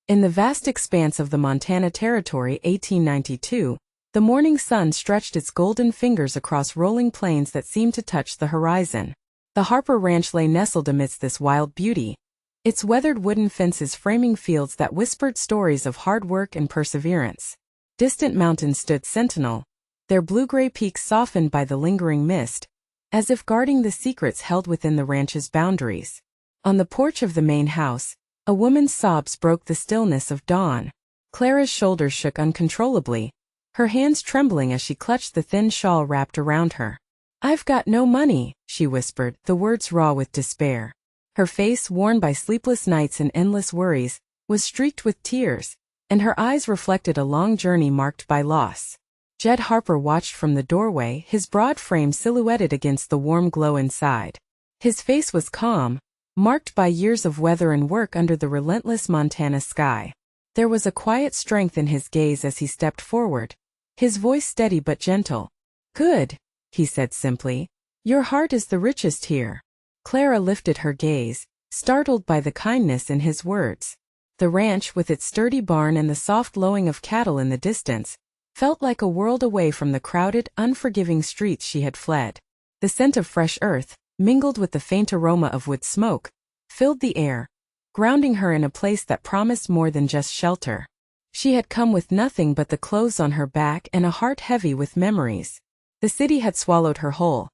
In the vast expanse of the Montana Territory 1892, the morning sun stretched its golden fingers across rolling plains that seemed to touch the horizon. The Harper Ranch lay nestled amidst this wild beauty, its weathered wooden fences framing fields that whispered stories of hard work and perseverance. Distant mountains stood sentinel, their blue-gray peaks softened by the lingering mist, as if guarding the secrets held within the ranch's boundaries. On the porch of the main house, a woman's sobs broke the stillness of dawn. Clara's shoulders shook uncontrollably, her hands trembling as she clutched the thin shawl wrapped around her. "I've got no money," she whispered, the words raw with despair. Her face, worn by sleepless nights and endless worries, was streaked with tears, and her eyes reflected a long journey marked by loss. Jed Harper watched from the doorway, his broad frame silhouetted against the warm glow inside. His face was calm, marked by years of weather and work under the relentless Montana sky. There was a quiet strength in his gaze as he stepped forward, his voice steady but gentle. "Good," he said simply. "Your heart is the richest here." Clara lifted her gaze, startled by the kindness in his words. The ranch, with its sturdy barn and the soft lowing of cattle in the distance, felt like a world away from the crowded, unforgiving streets she had fled. The scent of fresh earth, mingled with the faint aroma of wood smoke, filled the air, grounding her in a place that promised more than just shelter. She had come with nothing but the clothes on her back and a heart heavy with memories. The city had swallowed her whole,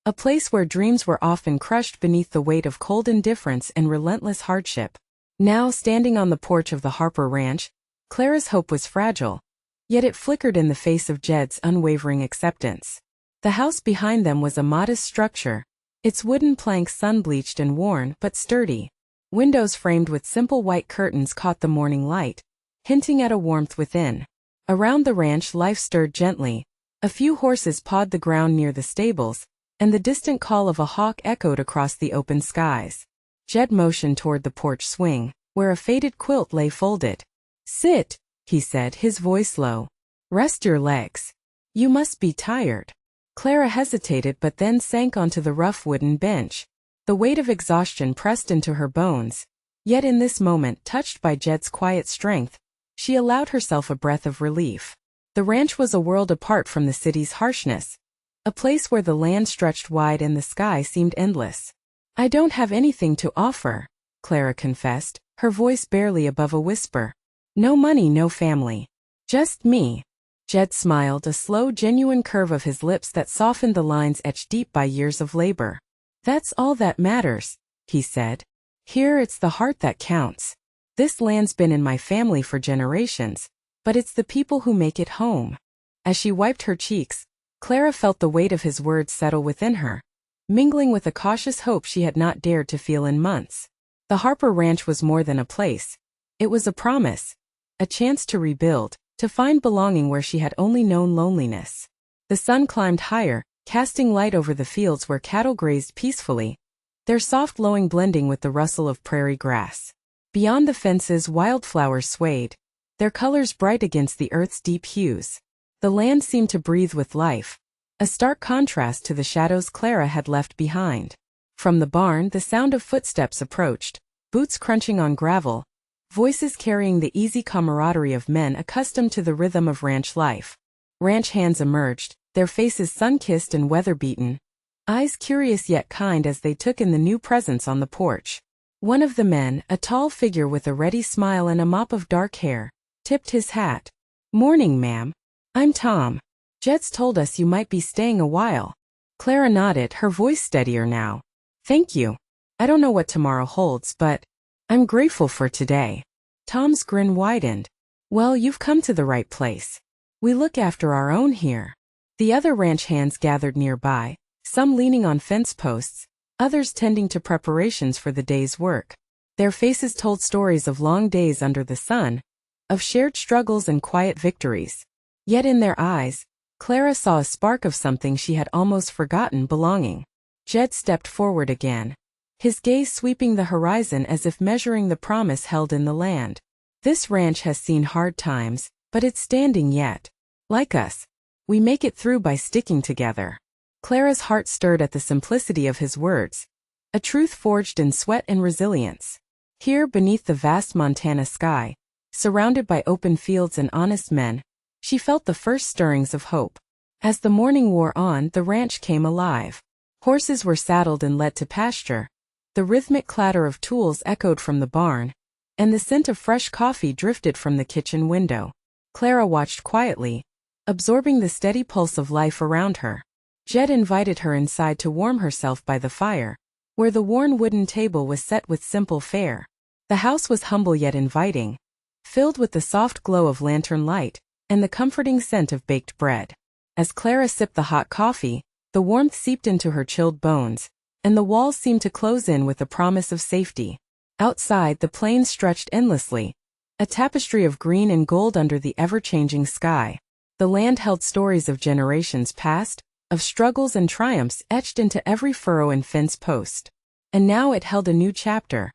a place where dreams were often crushed beneath the weight of cold indifference and relentless hardship. Now, standing on the porch of the Harper Ranch, Clara's hope was fragile, yet it flickered in the face of Jed's unwavering acceptance. The house behind them was a modest structure, its wooden planks sun-bleached and worn but sturdy. Windows framed with simple white curtains caught the morning light, hinting at a warmth within. Around the ranch life stirred gently. A few horses pawed the ground near the stables, and the distant call of a hawk echoed across the open skies. Jed motioned toward the porch swing, where a faded quilt lay folded. "Sit," he said, his voice low. "Rest your legs. You must be tired." Clara hesitated but then sank onto the rough wooden bench. The weight of exhaustion pressed into her bones. Yet in this moment, touched by Jed's quiet strength, she allowed herself a breath of relief. The ranch was a world apart from the city's harshness, a place where the land stretched wide and the sky seemed endless. "I don't have anything to offer," Clara confessed, her voice barely above a whisper. "No money, no family. Just me." Jed smiled, a slow, genuine curve of his lips that softened the lines etched deep by years of labor. "That's all that matters," he said. "Here it's the heart that counts. This land's been in my family for generations, but it's the people who make it home." As she wiped her cheeks, Clara felt the weight of his words settle within her, mingling with a cautious hope she had not dared to feel in months. The Harper Ranch was more than a place. It was a promise, a chance to rebuild, to find belonging where she had only known loneliness. The sun climbed higher, casting light over the fields where cattle grazed peacefully, their soft lowing blending with the rustle of prairie grass. Beyond the fences, wildflowers swayed, their colors bright against the earth's deep hues. The land seemed to breathe with life, a stark contrast to the shadows Clara had left behind. From the barn, the sound of footsteps approached, boots crunching on gravel, voices carrying the easy camaraderie of men accustomed to the rhythm of ranch life. Ranch hands emerged, their faces sun-kissed and weather-beaten, eyes curious yet kind as they took in the new presence on the porch. One of the men, a tall figure with a ready smile and a mop of dark hair, tipped his hat. "Morning, ma'am. I'm Tom. Jed's told us you might be staying a while." Clara nodded, her voice steadier now. "Thank you. I don't know what tomorrow holds, but I'm grateful for today." Tom's grin widened. "Well, you've come to the right place. We look after our own here." The other ranch hands gathered nearby, some leaning on fence posts, others tending to preparations for the day's work. Their faces told stories of long days under the sun, of shared struggles and quiet victories. Yet in their eyes, Clara saw a spark of something she had almost forgotten: belonging. Jed stepped forward again, his gaze sweeping the horizon as if measuring the promise held in the land. "This ranch has seen hard times, but it's standing yet. Like us, we make it through by sticking together." Clara's heart stirred at the simplicity of his words, a truth forged in sweat and resilience. Here, beneath the vast Montana sky, surrounded by open fields and honest men, she felt the first stirrings of hope. As the morning wore on, the ranch came alive. Horses were saddled and led to pasture. The rhythmic clatter of tools echoed from the barn, and the scent of fresh coffee drifted from the kitchen window. Clara watched quietly, absorbing the steady pulse of life around her. Jed invited her inside to warm herself by the fire, where the worn wooden table was set with simple fare. The house was humble yet inviting, filled with the soft glow of lantern light and the comforting scent of baked bread. As Clara sipped the hot coffee, the warmth seeped into her chilled bones, and the walls seemed to close in with a promise of safety. Outside, the plains stretched endlessly, a tapestry of green and gold under the ever-changing sky. The land held stories of generations past, of struggles and triumphs etched into every furrow and fence post. And now it held a new chapter,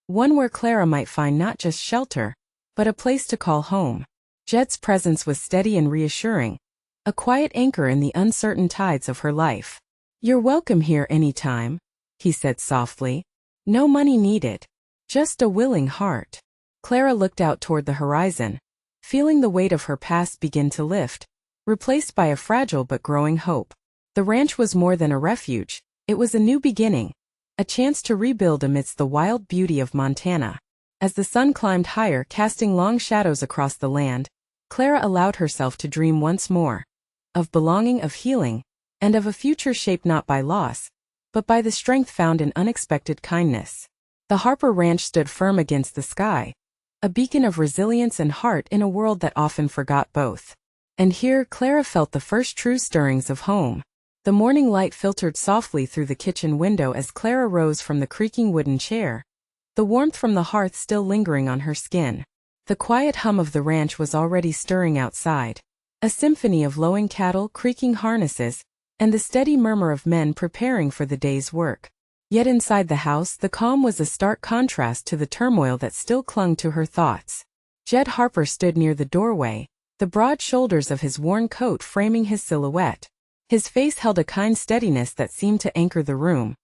one where Clara might find not just shelter, but a place to call home. Jed's presence was steady and reassuring, a quiet anchor in the uncertain tides of her life. "You're welcome here anytime," he said softly. "No money needed. Just a willing heart." Clara looked out toward the horizon, feeling the weight of her past begin to lift, replaced by a fragile but growing hope. The ranch was more than a refuge, it was a new beginning, a chance to rebuild amidst the wild beauty of Montana. As the sun climbed higher, casting long shadows across the land, Clara allowed herself to dream once more, of belonging, of healing, and of a future shaped not by loss, but by the strength found in unexpected kindness. The Harper Ranch stood firm against the sky, a beacon of resilience and heart in a world that often forgot both. And here Clara felt the first true stirrings of home. The morning light filtered softly through the kitchen window as Clara rose from the creaking wooden chair, the warmth from the hearth still lingering on her skin. The quiet hum of the ranch was already stirring outside, a symphony of lowing cattle, creaking harnesses, and the steady murmur of men preparing for the day's work. Yet inside the house, the calm was a stark contrast to the turmoil that still clung to her thoughts. Jed Harper stood near the doorway, the broad shoulders of his worn coat framing his silhouette. His face held a kind steadiness that seemed to anchor the room,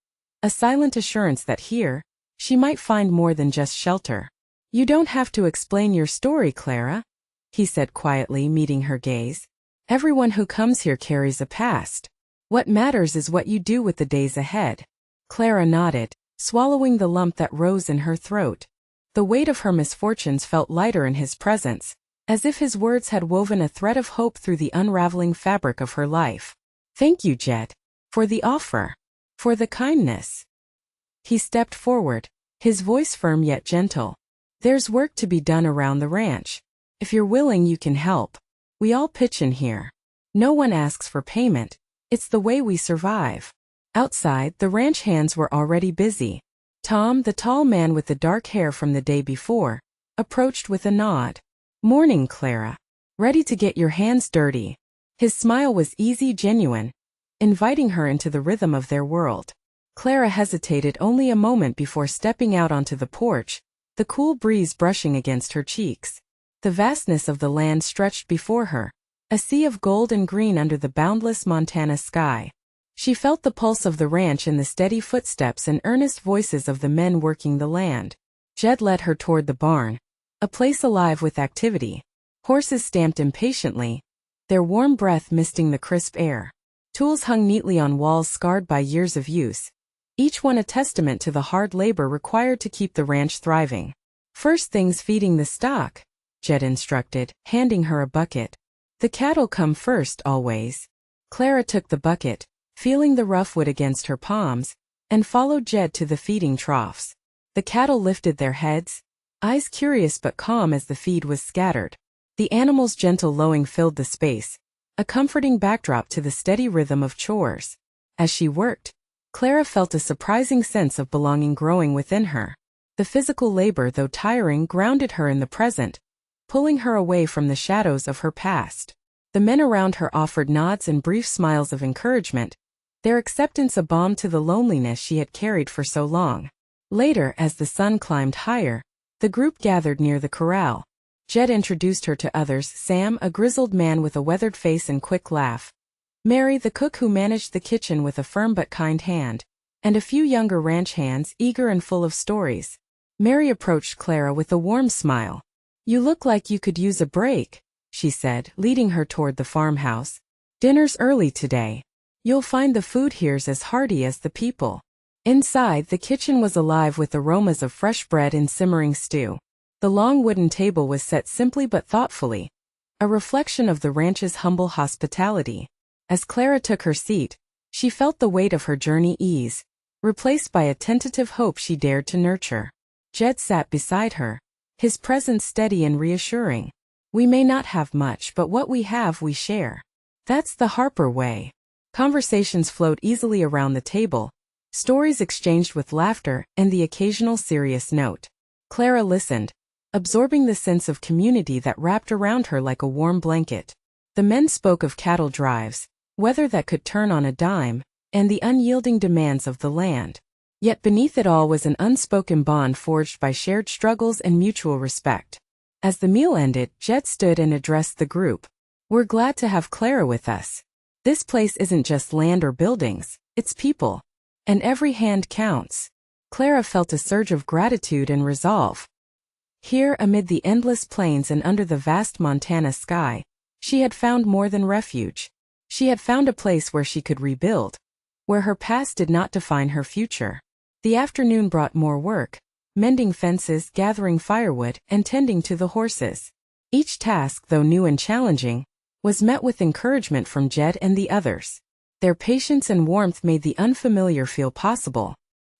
a silent assurance that here, she might find more than just shelter. "You don't have to explain your story, Clara," he said quietly, meeting her gaze. "Everyone who comes here carries a past. What matters is what you do with the days ahead." Clara nodded, swallowing the lump that rose in her throat. The weight of her misfortunes felt lighter in his presence, as if his words had woven a thread of hope through the unraveling fabric of her life. "Thank you, Jed, for the offer, for the kindness." He stepped forward, his voice firm yet gentle. "There's work to be done around the ranch. If you're willing, you can help. We all pitch in here. No one asks for payment. It's the way we survive." Outside, the ranch hands were already busy. Tom, the tall man with the dark hair from the day before, approached with a nod. "Morning, Clara. Ready to get your hands dirty?" His smile was easy, genuine, inviting her into the rhythm of their world. Clara hesitated only a moment before stepping out onto the porch, the cool breeze brushing against her cheeks. The vastness of the land stretched before her, a sea of gold and green under the boundless Montana sky. She felt the pulse of the ranch in the steady footsteps and earnest voices of the men working the land. Jed led her toward the barn, a place alive with activity. Horses stamped impatiently, their warm breath misting the crisp air. Tools hung neatly on walls scarred by years of use, each one a testament to the hard labor required to keep the ranch thriving. "First things feeding the stock," Jed instructed, handing her a bucket. "The cattle come first, always." Clara took the bucket, feeling the rough wood against her palms, and followed Jed to the feeding troughs. The cattle lifted their heads, eyes curious but calm as the feed was scattered. The animals' gentle lowing filled the space, a comforting backdrop to the steady rhythm of chores. As she worked, Clara felt a surprising sense of belonging growing within her. The physical labor, though tiring, grounded her in the present, pulling her away from the shadows of her past. The men around her offered nods and brief smiles of encouragement, their acceptance a balm to the loneliness she had carried for so long. Later, as the sun climbed higher, the group gathered near the corral. Jed introduced her to others: Sam, a grizzled man with a weathered face and quick laugh; Mary, the cook who managed the kitchen with a firm but kind hand; and a few younger ranch hands, eager and full of stories. Mary approached Clara with a warm smile, You look like you could use a break, she said, leading her toward the farmhouse. Dinner's early today. You'll find the food here's as hearty as the people. Inside, the kitchen was alive with aromas of fresh bread and simmering stew. The long wooden table was set simply but thoughtfully, a reflection of the ranch's humble hospitality. As Clara took her seat, she felt the weight of her journey ease, replaced by a tentative hope she dared to nurture. Jed sat beside her, his presence steady and reassuring. We may not have much, but what we have we share. That's the Harper way. Conversations flowed easily around the table, stories exchanged with laughter and the occasional serious note. Clara listened, absorbing the sense of community that wrapped around her like a warm blanket. The men spoke of cattle drives, weather that could turn on a dime, and the unyielding demands of the land. Yet beneath it all was an unspoken bond forged by shared struggles and mutual respect. As the meal ended, Jed stood and addressed the group. We're glad to have Clara with us. This place isn't just land or buildings, it's people. And every hand counts. Clara felt a surge of gratitude and resolve. Here, amid the endless plains and under the vast Montana sky, she had found more than refuge. She had found a place where she could rebuild, where her past did not define her future. The afternoon brought more work, mending fences, gathering firewood, and tending to the horses. Each task, though new and challenging, was met with encouragement from Jed and the others. Their patience and warmth made the unfamiliar feel possible.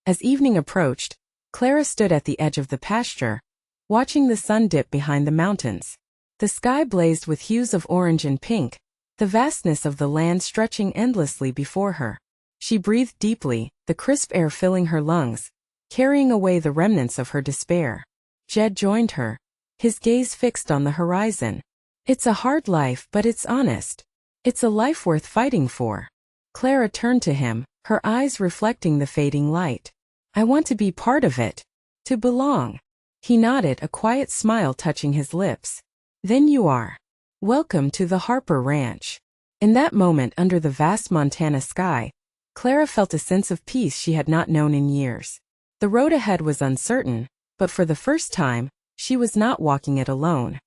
As evening approached, Clara stood at the edge of the pasture, watching the sun dip behind the mountains. The sky blazed with hues of orange and pink, the vastness of the land stretching endlessly before her. She breathed deeply, the crisp air filling her lungs, carrying away the remnants of her despair. Jed joined her, his gaze fixed on the horizon. It's a hard life, but it's honest. It's a life worth fighting for. Clara turned to him, her eyes reflecting the fading light. I want to be part of it. To belong. He nodded, a quiet smile touching his lips. Then you are. Welcome to the Harper Ranch. In that moment under the vast Montana sky, Clara felt a sense of peace she had not known in years. The road ahead was uncertain, but for the first time, she was not walking it alone.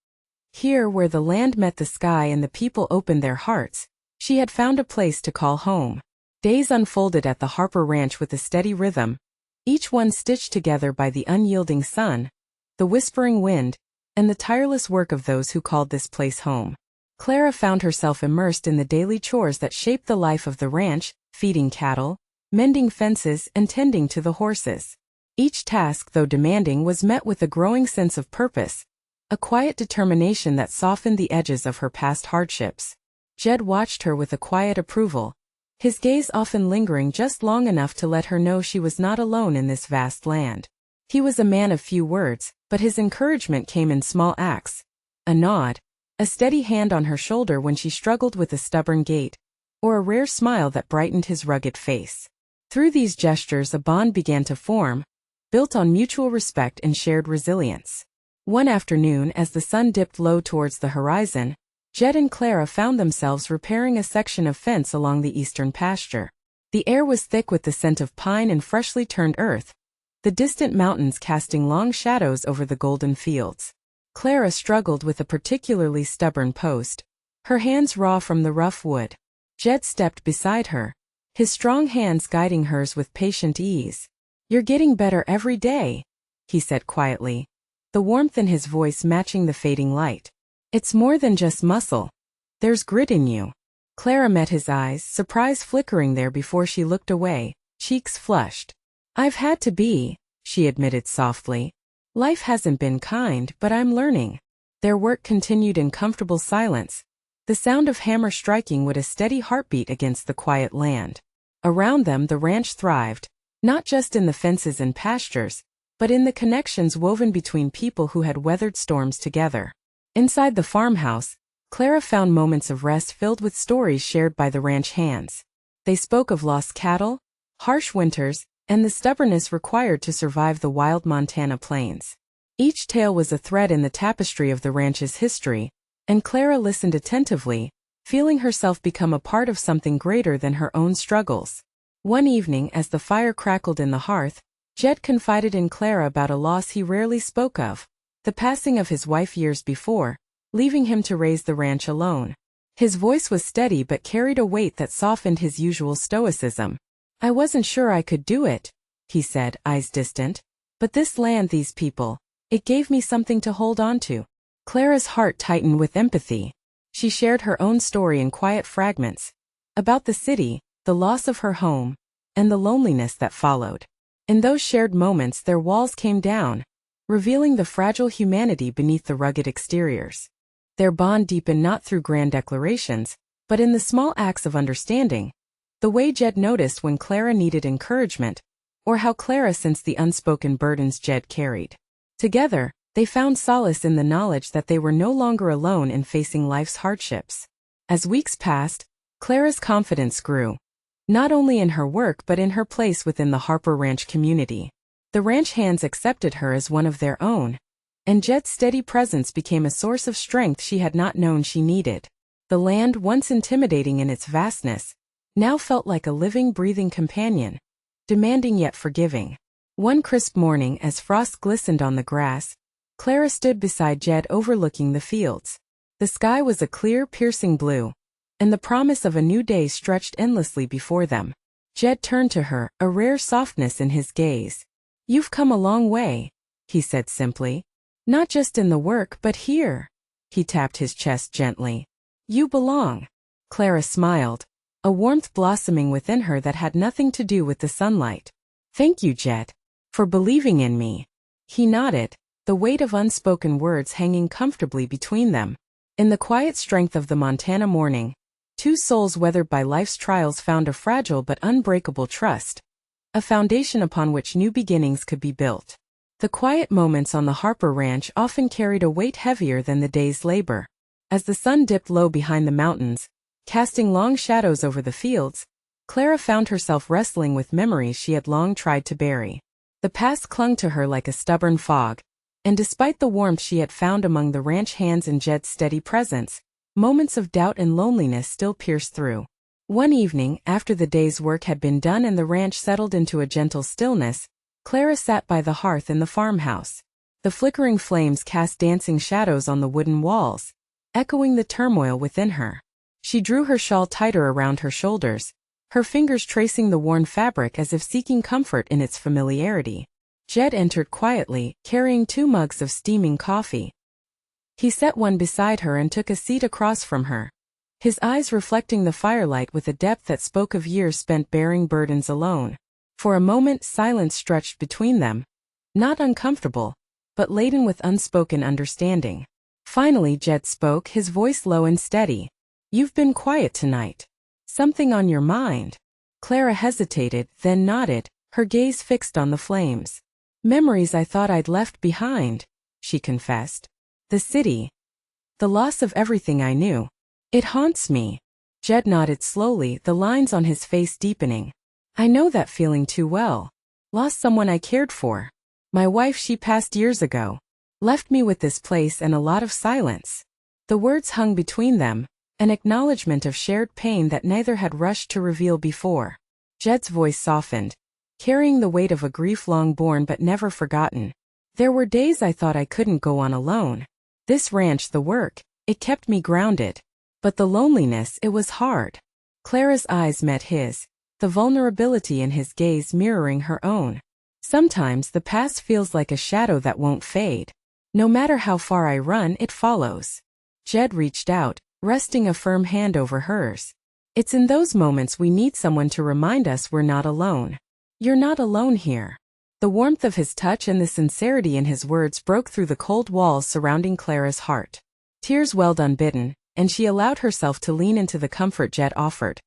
Here, where the land met the sky and the people opened their hearts, she had found a place to call home. Days unfolded at the Harper Ranch with a steady rhythm, each one stitched together by the unyielding sun, the whispering wind, and the tireless work of those who called this place home. Clara found herself immersed in the daily chores that shaped the life of the ranch, feeding cattle, mending fences, and tending to the horses. Each task, though demanding, was met with a growing sense of purpose, a quiet determination that softened the edges of her past hardships. Jed watched her with a quiet approval, his gaze often lingering just long enough to let her know she was not alone in this vast land. He was a man of few words, but his encouragement came in small acts. A nod, a steady hand on her shoulder when she struggled with a stubborn gait, or a rare smile that brightened his rugged face. Through these gestures a bond began to form, built on mutual respect and shared resilience. One afternoon, as the sun dipped low towards the horizon, Jed and Clara found themselves repairing a section of fence along the eastern pasture. The air was thick with the scent of pine and freshly turned earth, the distant mountains casting long shadows over the golden fields. Clara struggled with a particularly stubborn post, her hands raw from the rough wood. Jed stepped beside her, his strong hands guiding hers with patient ease. You're getting better every day, he said quietly, the warmth in his voice matching the fading light. It's more than just muscle. There's grit in you. Clara met his eyes, surprise flickering there before she looked away, cheeks flushed. I've had to be, she admitted softly. Life hasn't been kind, but I'm learning. Their work continued in comfortable silence, the sound of hammer striking with a steady heartbeat against the quiet land. Around them the ranch thrived, not just in the fences and pastures, but in the connections woven between people who had weathered storms together. Inside the farmhouse, Clara found moments of rest filled with stories shared by the ranch hands. They spoke of lost cattle, harsh winters, and the stubbornness required to survive the wild Montana plains. Each tale was a thread in the tapestry of the ranch's history, and Clara listened attentively, feeling herself become a part of something greater than her own struggles. One evening, as the fire crackled in the hearth, Jed confided in Clara about a loss he rarely spoke of, the passing of his wife years before, leaving him to raise the ranch alone. His voice was steady but carried a weight that softened his usual stoicism. "I wasn't sure I could do it," he said, eyes distant. "But this land, these people, it gave me something to hold on to." Clara's heart tightened with empathy. She shared her own story in quiet fragments, about the city, the loss of her home, and the loneliness that followed. In those shared moments their walls came down, revealing the fragile humanity beneath the rugged exteriors. Their bond deepened not through grand declarations, but in the small acts of understanding, the way Jed noticed when Clara needed encouragement, or how Clara sensed the unspoken burdens Jed carried. Together, they found solace in the knowledge that they were no longer alone in facing life's hardships. As weeks passed, Clara's confidence grew, not only in her work but in her place within the Harper Ranch community. The ranch hands accepted her as one of their own, and Jed's steady presence became a source of strength she had not known she needed. The land, once intimidating in its vastness, now felt like a living, breathing companion, demanding yet forgiving. One crisp morning, as frost glistened on the grass, Clara stood beside Jed overlooking the fields. The sky was a clear, piercing blue, and the promise of a new day stretched endlessly before them. Jed turned to her, a rare softness in his gaze. "You've come a long way," he said simply. "Not just in the work, but here." He tapped his chest gently. "You belong." Clara smiled, a warmth blossoming within her that had nothing to do with the sunlight. "Thank you, Jed, for believing in me." He nodded, the weight of unspoken words hanging comfortably between them. In the quiet strength of the Montana morning, two souls weathered by life's trials found a fragile but unbreakable trust, a foundation upon which new beginnings could be built. The quiet moments on the Harper Ranch often carried a weight heavier than the day's labor. As the sun dipped low behind the mountains, casting long shadows over the fields, Clara found herself wrestling with memories she had long tried to bury. The past clung to her like a stubborn fog, and despite the warmth she had found among the ranch hands and Jed's steady presence, moments of doubt and loneliness still pierced through. One evening, after the day's work had been done and the ranch settled into a gentle stillness, Clara sat by the hearth in the farmhouse. The flickering flames cast dancing shadows on the wooden walls, echoing the turmoil within her. She drew her shawl tighter around her shoulders, her fingers tracing the worn fabric as if seeking comfort in its familiarity. Jed entered quietly, carrying 2 mugs of steaming coffee. He set one beside her and took a seat across from her, his eyes reflecting the firelight with a depth that spoke of years spent bearing burdens alone. For a moment silence stretched between them, not uncomfortable, but laden with unspoken understanding. Finally Jed spoke, his voice low and steady. "You've been quiet tonight. Something on your mind?" Clara hesitated, then nodded, her gaze fixed on the flames. "Memories I thought I'd left behind," she confessed. "The city. The loss of everything I knew. It haunts me." Jed nodded slowly, the lines on his face deepening. "I know that feeling too well. Lost someone I cared for. My wife, she passed years ago. Left me with this place and a lot of silence." The words hung between them, an acknowledgement of shared pain that neither had rushed to reveal before. Jed's voice softened, carrying the weight of a grief long borne but never forgotten. "There were days I thought I couldn't go on alone. This ranch, the work, it kept me grounded. But the loneliness, it was hard." Clara's eyes met his, the vulnerability in his gaze mirroring her own. "Sometimes the past feels like a shadow that won't fade. No matter how far I run, it follows." Jed reached out, resting a firm hand over hers. "It's in those moments we need someone to remind us we're not alone. You're not alone here." The warmth of his touch and the sincerity in his words broke through the cold walls surrounding Clara's heart. Tears welled unbidden, and she allowed herself to lean into the comfort Jed offered.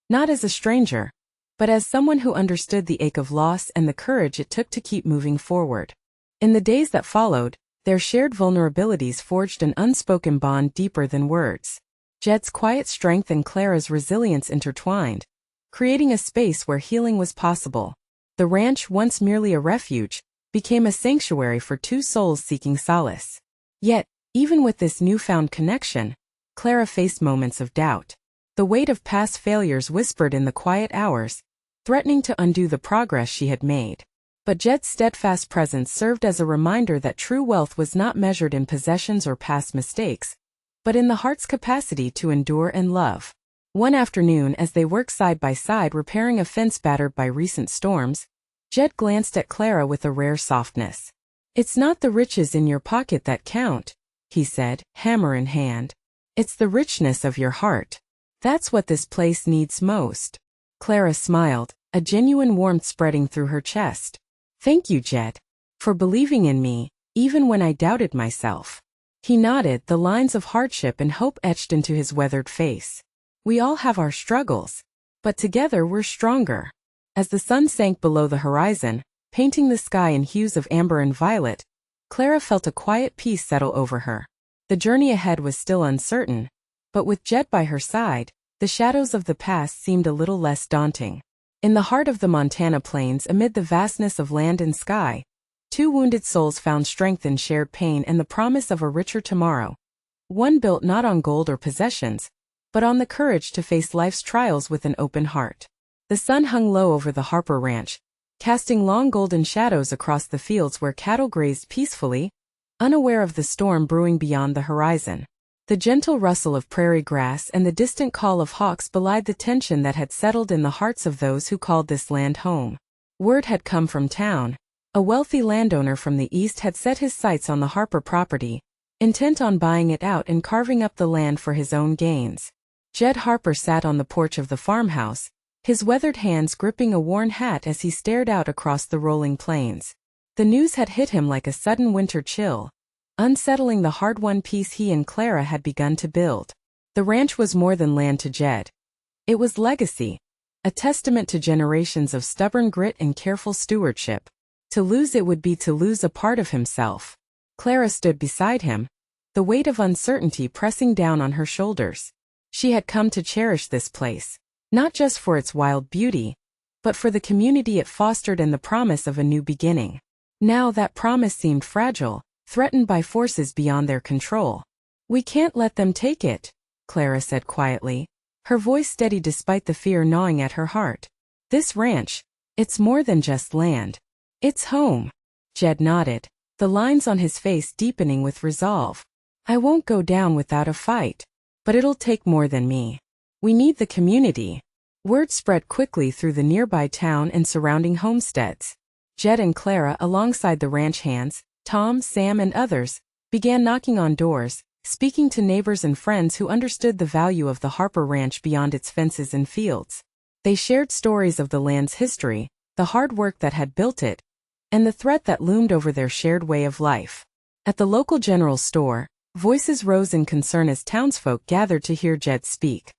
Not as a stranger, but as someone who understood the ache of loss and the courage it took to keep moving forward. In the days that followed, their shared vulnerabilities forged an unspoken bond deeper than words. Jed's quiet strength and Clara's resilience intertwined, creating a space where healing was possible. The ranch, once merely a refuge, became a sanctuary for 2 souls seeking solace. Yet, even with this newfound connection, Clara faced moments of doubt. The weight of past failures whispered in the quiet hours, threatening to undo the progress she had made. But Jed's steadfast presence served as a reminder that true wealth was not measured in possessions or past mistakes, but in the heart's capacity to endure and love. One afternoon, as they worked side by side repairing a fence battered by recent storms, Jed glanced at Clara with a rare softness. "It's not the riches in your pocket that count," he said, hammer in hand. "It's the richness of your heart. That's what this place needs most." Clara smiled, a genuine warmth spreading through her chest. "Thank you, Jed, for believing in me, even when I doubted myself." He nodded, the lines of hardship and hope etched into his weathered face. "We all have our struggles, but together we're stronger." As the sun sank below the horizon, painting the sky in hues of amber and violet, Clara felt a quiet peace settle over her. The journey ahead was still uncertain, but with Jed by her side, the shadows of the past seemed a little less daunting. In the heart of the Montana plains, amid the vastness of land and sky, two wounded souls found strength in shared pain and the promise of a richer tomorrow. One built not on gold or possessions, but on the courage to face life's trials with an open heart. The sun hung low over the Harper Ranch, casting long golden shadows across the fields where cattle grazed peacefully, unaware of the storm brewing beyond the horizon. The gentle rustle of prairie grass and the distant call of hawks belied the tension that had settled in the hearts of those who called this land home. Word had come from town. A wealthy landowner from the east had set his sights on the Harper property, intent on buying it out and carving up the land for his own gains. Jed Harper sat on the porch of the farmhouse, his weathered hands gripping a worn hat as he stared out across the rolling plains. The news had hit him like a sudden winter chill, unsettling the hard-won peace he and Clara had begun to build. The ranch was more than land to Jed. It was legacy, a testament to generations of stubborn grit and careful stewardship. To lose it would be to lose a part of himself. Clara stood beside him, the weight of uncertainty pressing down on her shoulders. She had come to cherish this place, not just for its wild beauty, but for the community it fostered and the promise of a new beginning. Now that promise seemed fragile, threatened by forces beyond their control. "We can't let them take it," Clara said quietly, her voice steady despite the fear gnawing at her heart. "This ranch, it's more than just land. It's home." Jed nodded, the lines on his face deepening with resolve. "I won't go down without a fight, but it'll take more than me. We need the community." Word spread quickly through the nearby town and surrounding homesteads. Jed and Clara, alongside the ranch hands, Tom, Sam, and others, began knocking on doors, speaking to neighbors and friends who understood the value of the Harper Ranch beyond its fences and fields. They shared stories of the land's history, the hard work that had built it, and the threat that loomed over their shared way of life. At the local general store, voices rose in concern as townsfolk gathered to hear Jed speak.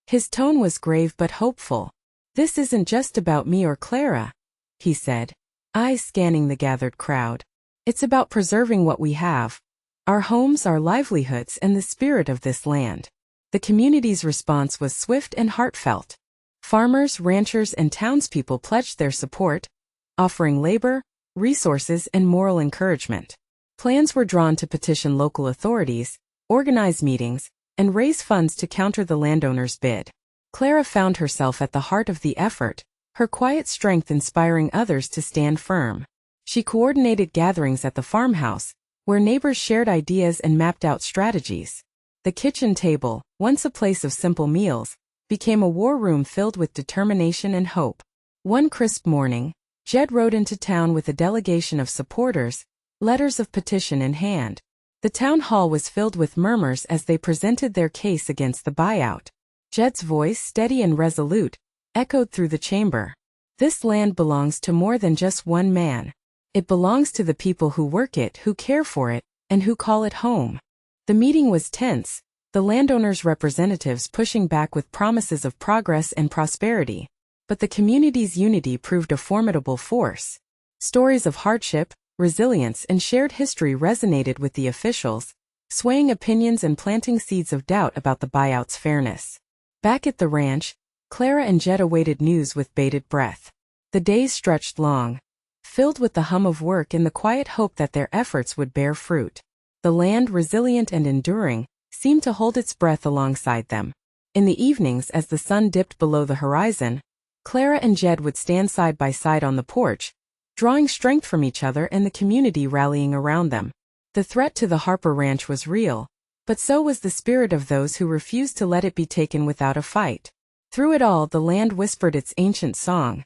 His tone was grave but hopeful. "This isn't just about me or Clara," he said, eyes scanning the gathered crowd. "It's about preserving what we have, our homes, our livelihoods, and the spirit of this land." The community's response was swift and heartfelt. Farmers, ranchers, and townspeople pledged their support, offering labor, resources, and moral encouragement. Plans were drawn to petition local authorities, organize meetings, and raise funds to counter the landowner's bid. Clara found herself at the heart of the effort, her quiet strength inspiring others to stand firm. She coordinated gatherings at the farmhouse, where neighbors shared ideas and mapped out strategies. The kitchen table, once a place of simple meals, became a war room filled with determination and hope. One crisp morning, Jed rode into town with a delegation of supporters, letters of petition in hand. The town hall was filled with murmurs as they presented their case against the buyout. Jed's voice, steady and resolute, echoed through the chamber. "This land belongs to more than just one man. It belongs to the people who work it, who care for it, and who call it home." The meeting was tense, the landowners' representatives pushing back with promises of progress and prosperity. But the community's unity proved a formidable force. Stories of hardship, resilience, and shared history resonated with the officials, swaying opinions and planting seeds of doubt about the buyout's fairness. Back at the ranch, Clara and Jed awaited news with bated breath. The days stretched long, filled with the hum of work and the quiet hope that their efforts would bear fruit. The land, resilient and enduring, seemed to hold its breath alongside them. In the evenings, as the sun dipped below the horizon, Clara and Jed would stand side by side on the porch, drawing strength from each other and the community rallying around them. The threat to the Harper Ranch was real, but so was the spirit of those who refused to let it be taken without a fight. Through it all, the land whispered its ancient song,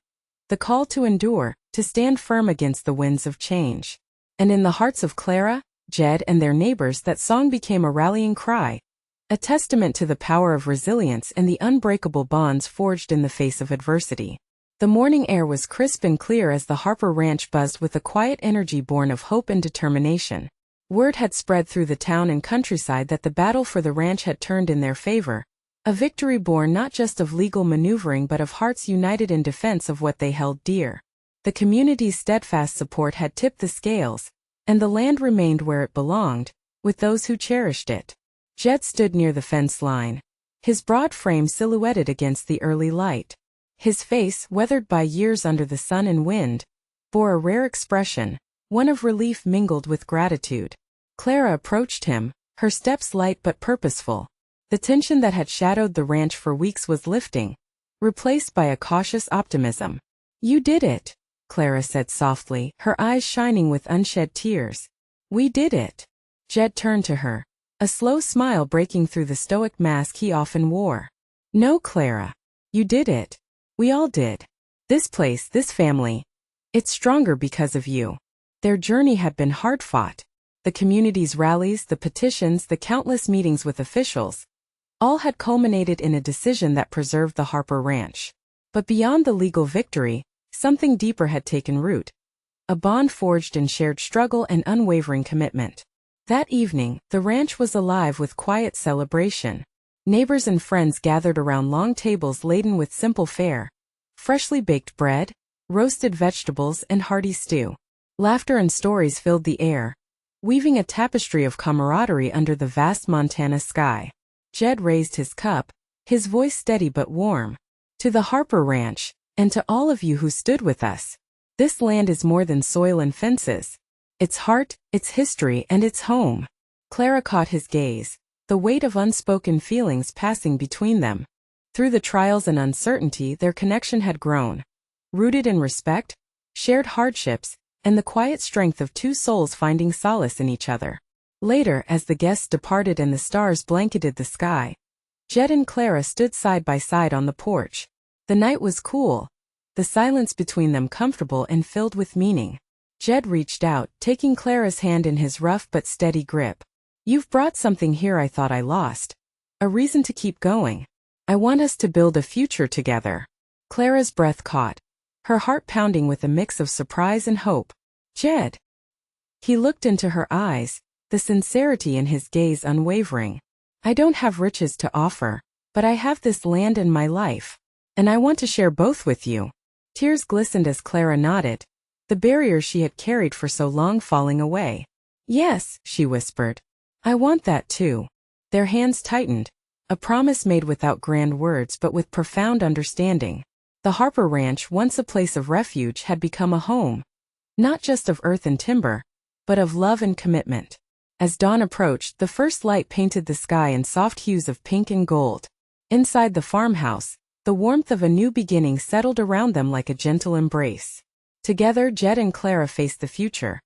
the call to endure, to stand firm against the winds of change. And in the hearts of Clara, Jed, and their neighbors, that song became a rallying cry, a testament to the power of resilience and the unbreakable bonds forged in the face of adversity. The morning air was crisp and clear as the Harper Ranch buzzed with a quiet energy born of hope and determination. Word had spread through the town and countryside that the battle for the ranch had turned in their favor, a victory born not just of legal maneuvering but of hearts united in defense of what they held dear. The community's steadfast support had tipped the scales, and the land remained where it belonged, with those who cherished it. Jed stood near the fence line, his broad frame silhouetted against the early light. His face, weathered by years under the sun and wind, bore a rare expression, one of relief mingled with gratitude. Clara approached him, her steps light but purposeful. The tension that had shadowed the ranch for weeks was lifting, replaced by a cautious optimism. "You did it," Clara said softly, her eyes shining with unshed tears. "We did it." Jed turned to her, a slow smile breaking through the stoic mask he often wore. "No, Clara. You did it. We all did. This place, this family. It's stronger because of you." Their journey had been hard-fought. The community's rallies, the petitions, the countless meetings with officials, all had culminated in a decision that preserved the Harper Ranch. But beyond the legal victory, something deeper had taken root, a bond forged in shared struggle and unwavering commitment. That evening, the ranch was alive with quiet celebration. Neighbors and friends gathered around long tables laden with simple fare, freshly baked bread, roasted vegetables, and hearty stew. Laughter and stories filled the air, weaving a tapestry of camaraderie under the vast Montana sky. Jed raised his cup, his voice steady but warm. "To the Harper Ranch, and to all of you who stood with us. This land is more than soil and fences. Its heart, its history, and its home." Clara caught his gaze, the weight of unspoken feelings passing between them. Through the trials and uncertainty, their connection had grown, rooted in respect, shared hardships, and the quiet strength of two souls finding solace in each other. Later, as the guests departed and the stars blanketed the sky, Jed and Clara stood side by side on the porch. The night was cool, the silence between them comfortable and filled with meaning. Jed reached out, taking Clara's hand in his rough but steady grip. "You've brought something here I thought I lost. A reason to keep going. I want us to build a future together." Clara's breath caught, her heart pounding with a mix of surprise and hope. "Jed." He looked into her eyes, the sincerity in his gaze unwavering. "I don't have riches to offer, but I have this land and my life, and I want to share both with you." Tears glistened as Clara nodded, the barriers she had carried for so long falling away. "Yes," she whispered. "I want that too." Their hands tightened, a promise made without grand words but with profound understanding. The Harper Ranch, once a place of refuge, had become a home, not just of earth and timber, but of love and commitment. As dawn approached, the first light painted the sky in soft hues of pink and gold. Inside the farmhouse, the warmth of a new beginning settled around them like a gentle embrace. Together, Jed and Clara faced the future,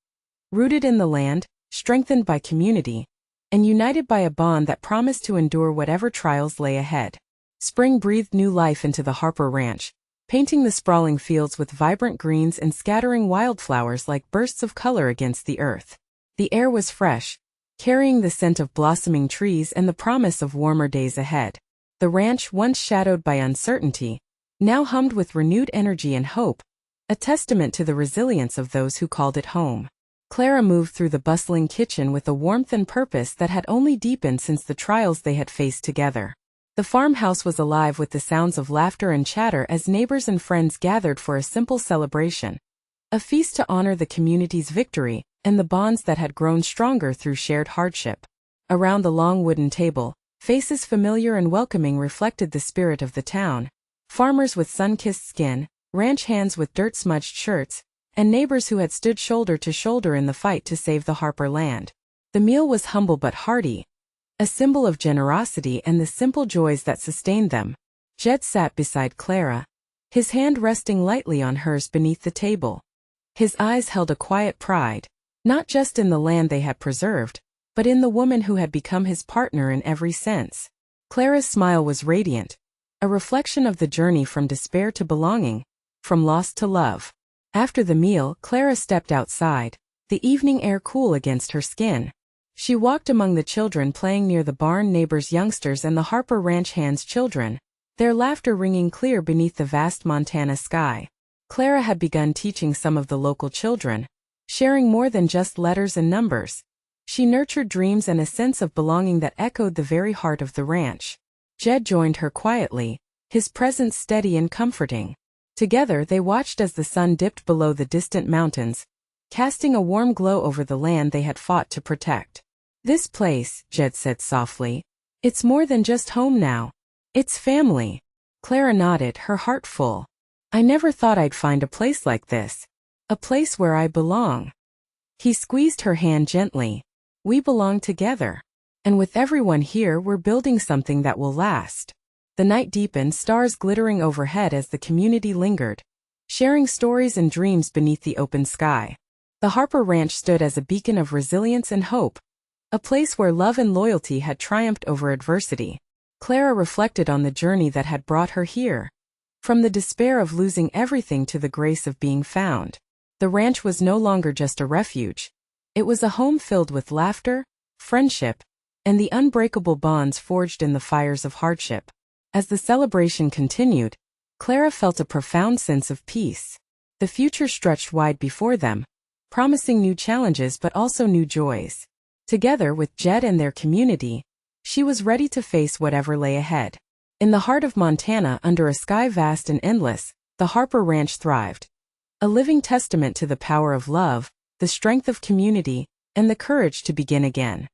rooted in the land, strengthened by community, and united by a bond that promised to endure whatever trials lay ahead. Spring breathed new life into the Harper Ranch, painting the sprawling fields with vibrant greens and scattering wildflowers like bursts of color against the earth. The air was fresh, carrying the scent of blossoming trees and the promise of warmer days ahead. The ranch, once shadowed by uncertainty, now hummed with renewed energy and hope, a testament to the resilience of those who called it home. Clara moved through the bustling kitchen with a warmth and purpose that had only deepened since the trials they had faced together. The farmhouse was alive with the sounds of laughter and chatter as neighbors and friends gathered for a simple celebration, a feast to honor the community's victory and the bonds that had grown stronger through shared hardship. Around the long wooden table, faces familiar and welcoming reflected the spirit of the town. Farmers with sun-kissed skin, ranch hands with dirt-smudged shirts, and neighbors who had stood shoulder to shoulder in the fight to save the Harper land. The meal was humble but hearty, a symbol of generosity and the simple joys that sustained them. Jed sat beside Clara, his hand resting lightly on hers beneath the table. His eyes held a quiet pride, not just in the land they had preserved, but in the woman who had become his partner in every sense. Clara's smile was radiant, a reflection of the journey from despair to belonging, from loss to love. After the meal, Clara stepped outside, the evening air cool against her skin. She walked among the children playing near the barn, neighbors' youngsters and the Harper Ranch hands' children, their laughter ringing clear beneath the vast Montana sky. Clara had begun teaching some of the local children, sharing more than just letters and numbers. She nurtured dreams and a sense of belonging that echoed the very heart of the ranch. Jed joined her quietly, his presence steady and comforting. Together they watched as the sun dipped below the distant mountains, casting a warm glow over the land they had fought to protect. "This place," Jed said softly, "it's more than just home now. It's family." Clara nodded, her heart full. "I never thought I'd find a place like this. A place where I belong." He squeezed her hand gently. "We belong together. And with everyone here, we're building something that will last." The night deepened, stars glittering overhead as the community lingered, sharing stories and dreams beneath the open sky. The Harper Ranch stood as a beacon of resilience and hope, a place where love and loyalty had triumphed over adversity. Clara reflected on the journey that had brought her here. From the despair of losing everything to the grace of being found. The ranch was no longer just a refuge. It was a home filled with laughter, friendship, and the unbreakable bonds forged in the fires of hardship. As the celebration continued, Clara felt a profound sense of peace. The future stretched wide before them, promising new challenges but also new joys. Together with Jed and their community, she was ready to face whatever lay ahead. In the heart of Montana, under a sky vast and endless, the Harper Ranch thrived. A living testament to the power of love, the strength of community, and the courage to begin again.